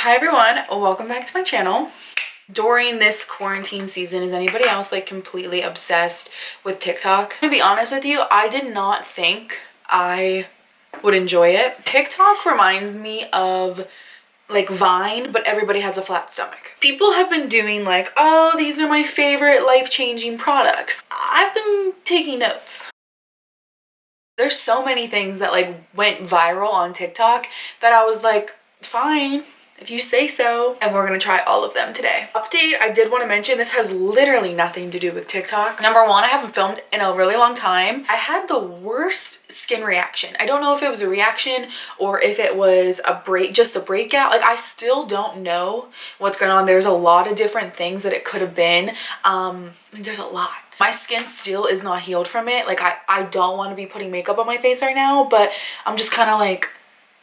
Hi everyone, welcome back to my channel. During this quarantine season, is anybody else like completely obsessed with TikTok? To be honest with you, I did not think I would enjoy it. TikTok reminds me of like Vine, but everybody has a flat stomach. People have been doing like, oh, these are my favorite life-changing products. I've been taking notes. There's so many things that like went viral on TikTok that I was like, fine, if you say so. And we're gonna try all of them today. Update, I did want to mention this has literally nothing to do with TikTok. Number one, I haven't filmed in a really long time. I had the worst skin reaction. I don't know if it was a reaction or if it was just a breakout. Like, I still don't know what's going on. There's a lot of different things that it could have been. There's a lot. My skin still is not healed from it. Like, I don't want to be putting makeup on my face right now, but I'm just kind of like,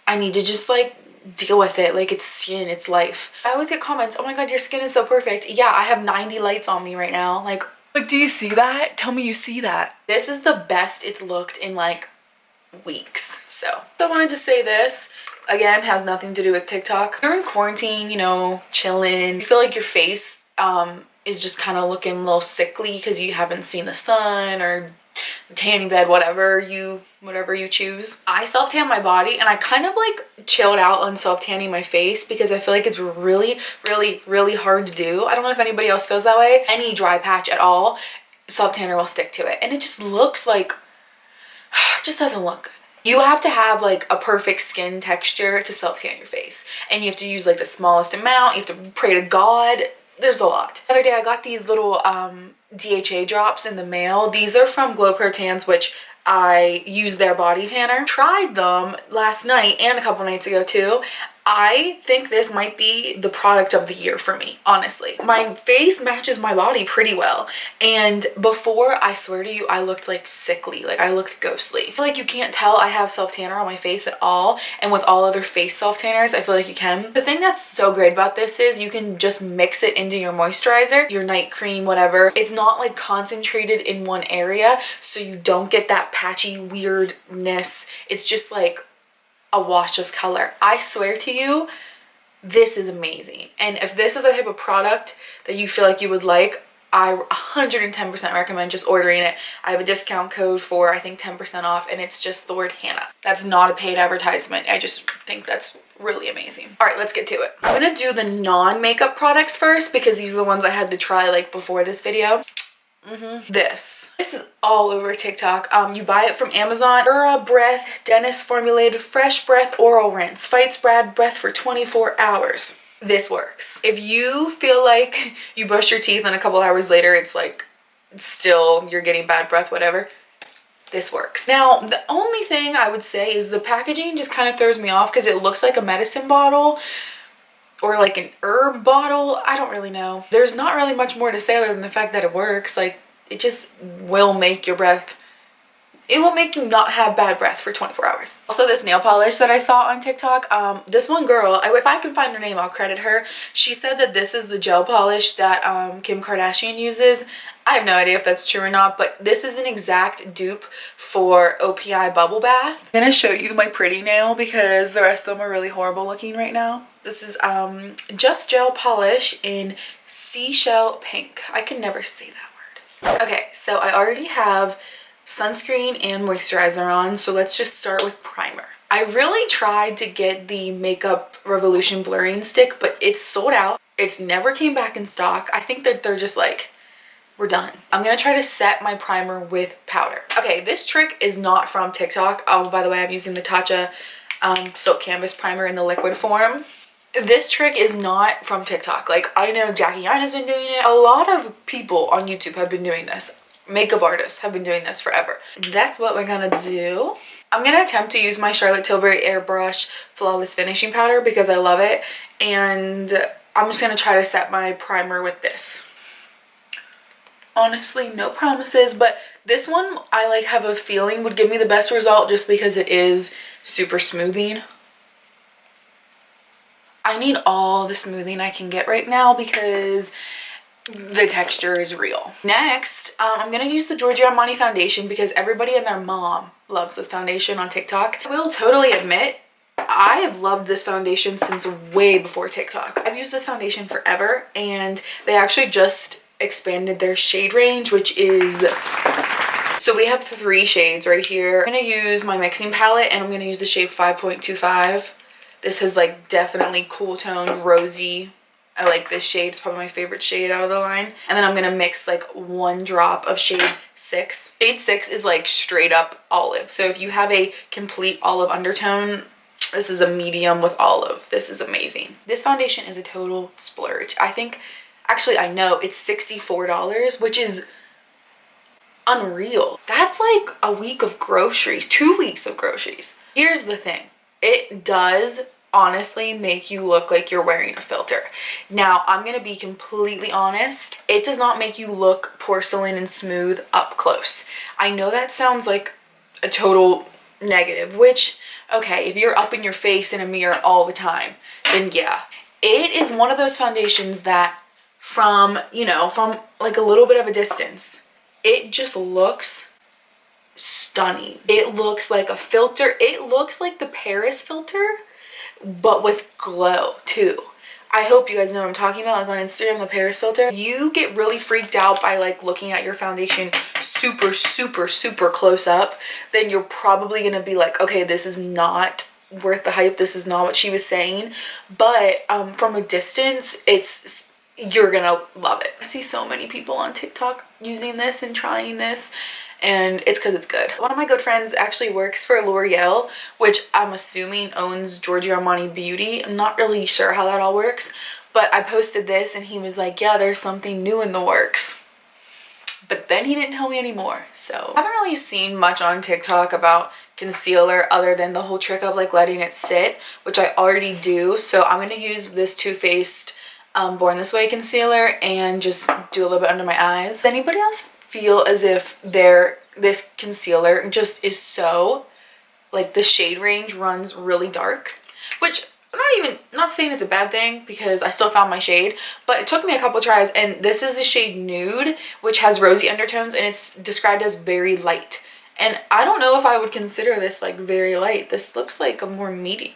I need to just like deal with it. Like, it's skin, it's life. I always get comments, oh my god, your skin is so perfect. Yeah, I have 90 lights on me right now. Like, do you see that? Tell me you see that. This is the best it's looked in like weeks. So I wanted to say this. Again, has nothing to do with TikTok. You're in quarantine, you know, chilling. You feel like your face is just kind of looking a little sickly because you haven't seen the sun or tanning bed, whatever you choose. I self-tan my body, and I kind of like chilled out on self-tanning my face because I feel like it's really hard to do. I don't know if anybody else feels that way. Any dry patch at all, self-tanner will stick to it, and it just looks like, it just doesn't look good. You have to have like a perfect skin texture to self-tan your face, and you have to use like the smallest amount. You have to pray to God. There's a lot. The other day I got these little DHA drops in the mail. These are from Glow Pro Tans, which I use their body tanner. Tried them last night and a couple nights ago too. I think this might be the product of the year for me, honestly. My face matches my body pretty well, and before, I swear to you, I looked like sickly, like I looked ghostly. I feel like you can't tell I have self-tanner on my face at all, and with all other face self-tanners, I feel like you can. The thing that's so great about this is you can just mix it into your moisturizer, your night cream, whatever. It's not like concentrated in one area, so you don't get that patchy weirdness. It's just like a wash of color. I swear to you, this is amazing. And if this is a type of product that you feel like you would like, I 110% recommend just ordering it. I have a discount code for, I think, 10% off, and it's just the word Hannah. That's not a paid advertisement. I just think that's really amazing. All right, let's get to it. I'm gonna do the non-makeup products first because these are the ones I had to try like before this video. This is all over TikTok. You buy it from Amazon. Ura Breath Dentist Formulated Fresh Breath Oral Rinse. Fights bad breath for 24 hours. This works. If you feel like you brush your teeth and a couple hours later it's like still you're getting bad breath, whatever, this works. Now, the only thing I would say is the packaging just kind of throws me off because it looks like a medicine bottle or like an herb bottle. I don't really know. There's not really much more to say other than the fact that it works. Like, it just will make your breath, it will make you not have bad breath for 24 hours. Also, this nail polish that I saw on TikTok, this one girl, if I can find her name, I'll credit her. She said that this is the gel polish that Kim Kardashian uses. I have no idea if that's true or not, but this is an exact dupe for OPI Bubble Bath. I'm gonna show you my pretty nail because the rest of them are really horrible looking right now. This is Just Gel Polish in Seashell Pink. I can never say that word. Okay, so I already have sunscreen and moisturizer on, so let's just start with primer. I really tried to get the Makeup Revolution blurring stick, but it's sold out. It's never came back in stock. I think that they're just like, we're done. I'm gonna try to set my primer with powder. Okay, this trick is not from TikTok. Oh, by the way, I'm using the Tatcha Silk Canvas Primer in the liquid form. This trick is not from TikTok. Like, I know Jackie Yan has been doing it. A lot of people on YouTube have been doing this. Makeup artists have been doing this forever. That's what we're gonna do. I'm gonna attempt to use my Charlotte Tilbury Airbrush Flawless Finishing Powder because I love it. And I'm just gonna try to set my primer with this. Honestly, no promises, but this one I like have a feeling would give me the best result just because it is super smoothing. I need all the smoothing I can get right now because the texture is real. Next, I'm gonna use the Giorgio Armani foundation because everybody and their mom loves this foundation on TikTok. I will totally admit I have loved this foundation since way before TikTok. I've used this foundation forever, and they actually just expanded their shade range, which is, so we have 3 shades right here. I'm gonna use my mixing palette, and I'm gonna use the shade 5.25. This is like definitely cool toned, rosy. I like this shade. It's probably my favorite shade out of the line. And then I'm gonna mix like 1 drop of shade 6. Shade 6 is like straight up olive. So if you have a complete olive undertone, this is a medium with olive. This is amazing. This foundation is a total splurge. I think, actually I know, it's $64, which is unreal. That's like a week of groceries, 2 weeks of groceries. Here's the thing. It does honestly make you look like you're wearing a filter. Now, I'm gonna be completely honest. It does not make you look porcelain and smooth up close. I know that sounds like a total negative, which, okay, if you're up in your face in a mirror all the time, then yeah. It is one of those foundations that from, you know, from like a little bit of a distance, it just looks stunning. It looks like a filter. It looks like the Paris filter, but with glow too. I hope you guys know what I'm talking about. Like on Instagram, the Paris filter. You get really freaked out by like looking at your foundation super, super, super close up. Then you're probably gonna be like, okay, this is not worth the hype. This is not what she was saying. But from a distance, you're gonna love it. I see so many people on TikTok using this and trying this, and it's because it's good. One of my good friends actually works for L'Oreal, which I'm assuming owns Giorgio Armani Beauty. I'm not really sure how that all works, but I posted this and he was like, yeah, there's something new in the works. But then he didn't tell me anymore. So I haven't really seen much on TikTok about concealer other than the whole trick of like letting it sit, which I already do. So I'm going to use this Too Faced Born This Way concealer and just do a little bit under my eyes. Does anybody else feel as if this concealer just is so, like, the shade range runs really dark? Which I'm not saying it's a bad thing, because I still found my shade, but it took me a couple tries. And this is the shade Nude, which has rosy undertones, and it's described as very light. And I don't know if I would consider this like very light. This looks like a more medium.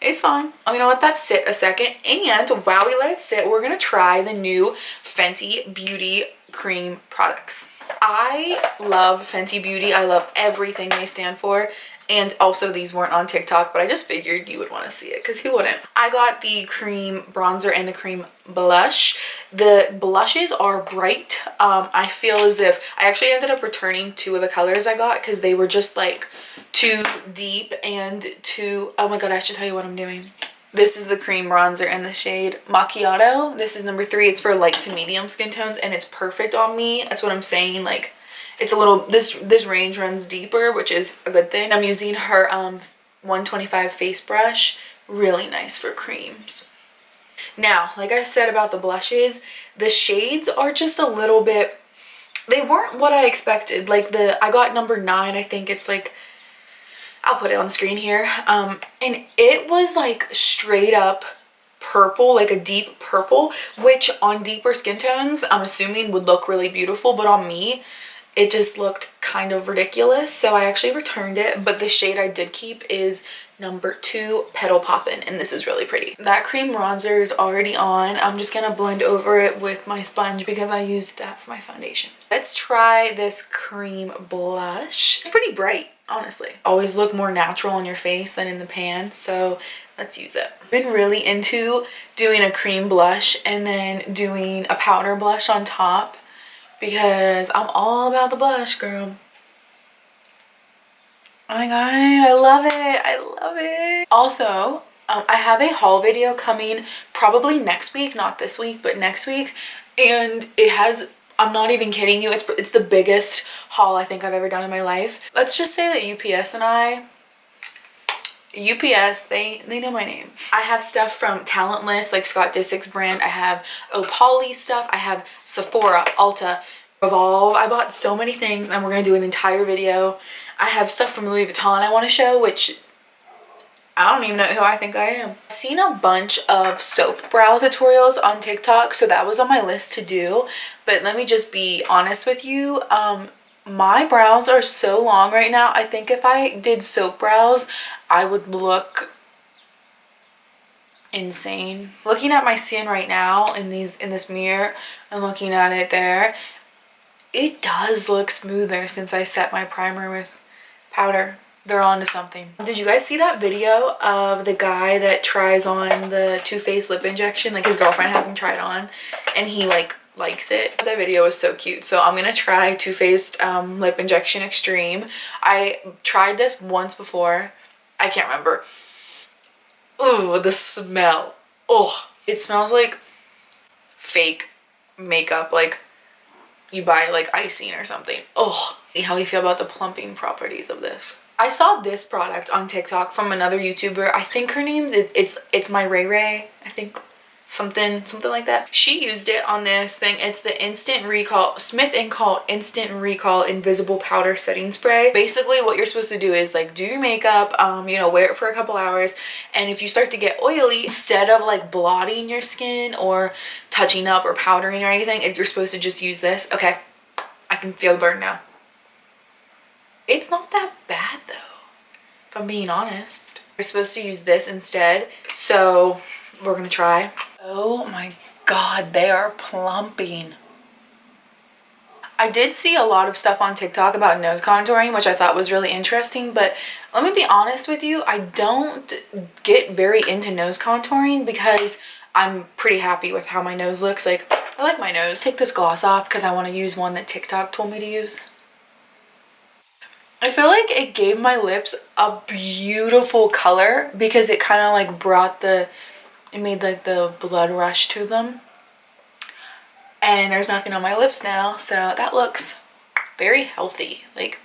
It's fine. I'm gonna let that sit a second, and while we let it sit, we're gonna try the new Fenty Beauty cream products. I love Fenty Beauty. I love everything they stand for, and also these weren't on TikTok, but I just figured you would want to see it, because who wouldn't? I got the cream bronzer and the cream blush. The blushes are bright. I feel as if I actually ended up returning 2 of the colors I got because they were just like too deep and too, oh my god, I should tell you what I'm doing. This is the cream bronzer in the shade Macchiato. This is number 3. It's for light to medium skin tones, and it's perfect on me. That's what I'm saying. Like, it's a little, this range runs deeper, which is a good thing. I'm using her 125 face brush. Really nice for creams. Now, like I said about the blushes, the shades are just a little bit, they weren't what I expected. Like I got number 9, I think it's like, I'll put it on the screen here. And it was like straight up purple, like a deep purple, which on deeper skin tones, I'm assuming would look really beautiful. But on me, it just looked kind of ridiculous. So I actually returned it. But the shade I did keep is number 2, Petal Poppin', and this is really pretty. That cream bronzer is already on. I'm just gonna blend over it with my sponge because I used that for my foundation. Let's try this cream blush. It's pretty bright, honestly. Always look more natural on your face than in the pan, so let's use it. I've been really into doing a cream blush and then doing a powder blush on top because I'm all about the blush, girl. Oh my god, I love it. I love it. Also, I have a haul video coming probably next week, not this week, but next week. And it has, I'm not even kidding you, it's the biggest haul I think I've ever done in my life. Let's just say that UPS and UPS, they know my name. I have stuff from Talentless, like Scott Disick's brand. I have Opali stuff. I have Sephora, Ulta, Revolve. I bought so many things, and we're gonna do an entire video. I have stuff from Louis Vuitton I want to show, which I don't even know who I think I am. I've seen a bunch of soap brow tutorials on TikTok, so that was on my list to do. But let me just be honest with you. My brows are so long right now. I think if I did soap brows, I would look insane. Looking at my skin right now in this mirror and looking at it there, it does look smoother since I set my primer with powder. They're on to something. Did you guys see that video of the guy that tries on the Too Faced lip injection? Like his girlfriend has him try it on and he like likes it. That video was so cute. So I'm gonna try Too Faced lip injection extreme. I tried this once before. I can't remember. Ooh, the smell. Oh, it smells like fake makeup, like you buy like icing or something. Oh, see how you feel about the plumping properties of this. I saw this product on TikTok from another YouTuber. I think her name's it's my Ray Ray. I think something like that. She used it on this thing. It's the Instant Recall Smith & Co. Instant Recall Invisible Powder Setting Spray. Basically what you're supposed to do is like do your makeup, you know, wear it for a couple hours, and if you start to get oily, instead of like blotting your skin or touching up or powdering or anything, you're supposed to just use this. Okay, I can feel the burn now. It's not that bad though, if I'm being honest. You're supposed to use this instead, so we're gonna try. Oh my god, they are plumping. I did see a lot of stuff on TikTok about nose contouring, which I thought was really interesting, but let me be honest with you, I don't get very into nose contouring because I'm pretty happy with how my nose looks. Like, I like my nose. Take this gloss off because I want to use one that TikTok told me to use. I feel like it gave my lips a beautiful color because it kind of like brought the, it made like the blood rush to them. And there's nothing on my lips now, so that looks very healthy. Like,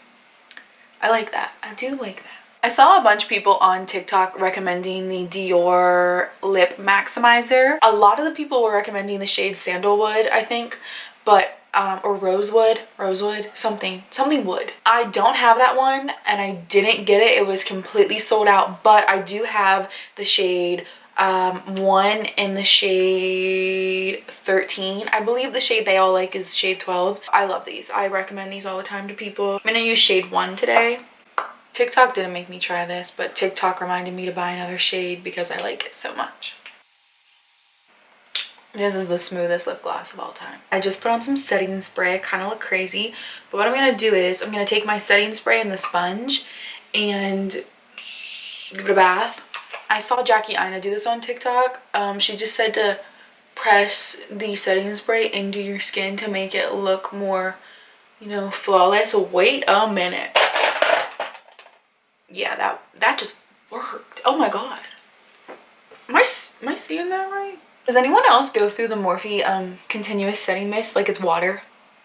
I like that. I do like that. I saw a bunch of people on TikTok recommending the Dior Lip Maximizer. A lot of the people were recommending the shade Sandalwood, I think, but or rosewood, something wood. I don't have that one and I didn't get it. It was completely sold out, but I do have the shade one in the shade 13. I believe the shade they all like is shade 12. I love these. I recommend these all the time to people. I'm gonna use shade 1 today. TikTok didn't make me try this, but TikTok reminded me to buy another shade because I like it so much. This is the smoothest lip gloss of all time. I just put on some setting spray. I kind of look crazy, but what I'm gonna do is I'm gonna take my setting spray and the sponge and give it a bath. I saw Jackie Aina do this on TikTok. She just said to press the setting spray into your skin to make it look more, you know, flawless. Wait a minute. Yeah, that just worked. Oh my god. Am I seeing that right? Does anyone else go through the Morphe continuous setting mist like it's water?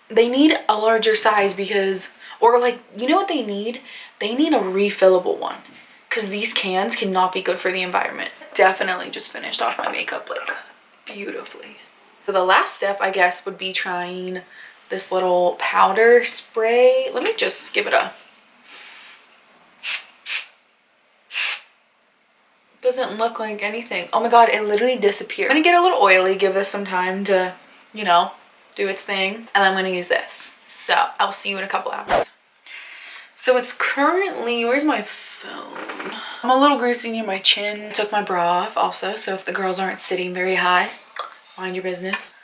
They need a larger size because, or like, you know what they need? They need a refillable one because these cans cannot be good for the environment. Definitely just finished off my makeup like beautifully. So the last step, I guess, would be trying this little powder spray. Let me just give it a... Doesn't look like anything. Oh my god, it literally disappeared. I'm gonna get a little oily, give this some time to, you know, do its thing, and I'm gonna use this. So I'll see you in a couple hours. So it's currently, where's my phone? I'm a little greasy near my chin. Took my bra off also, so if the girls aren't sitting very high, mind your business.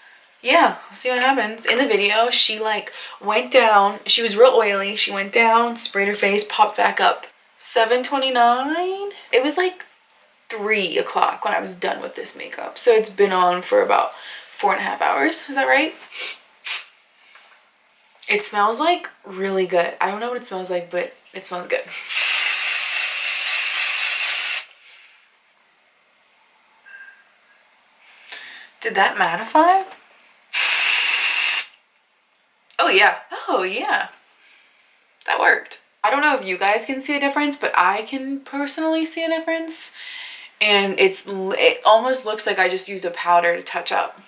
Yeah, I'll see what happens. In the video, she like went down, she was real oily, she went down, sprayed her face, popped back up. 7:29. It was like 3 o'clock when I was done with this makeup. So it's been on for about 4.5 hours. Is that right? It smells like really good. I don't know what it smells like, but it smells good. Did that mattify? Oh yeah. Oh yeah. That worked. I don't know if you guys can see a difference, but I can personally see a difference. And it almost looks like I just used a powder to touch up.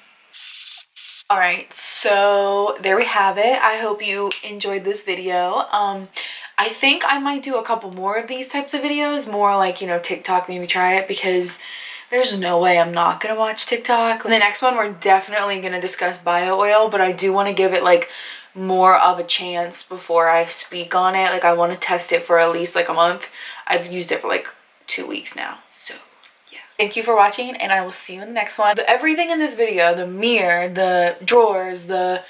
All right, so there we have it. I hope you enjoyed this video. I think I might do a couple more of these types of videos, more like, you know, TikTok, maybe try it, because there's no way I'm not gonna watch TikTok. The next one, we're definitely gonna discuss bio oil, but I do want to give it like more of a chance before I speak on it. Like I want to test it for at least like a month. I've used it for like 2 weeks now. So yeah. Thank you for watching, and I will see you in the next one. Everything in this video, the mirror, the drawers, the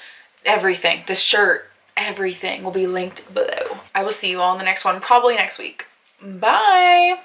everything, the shirt, everything will be linked below. I will see you all in the next one, probably next week. Bye.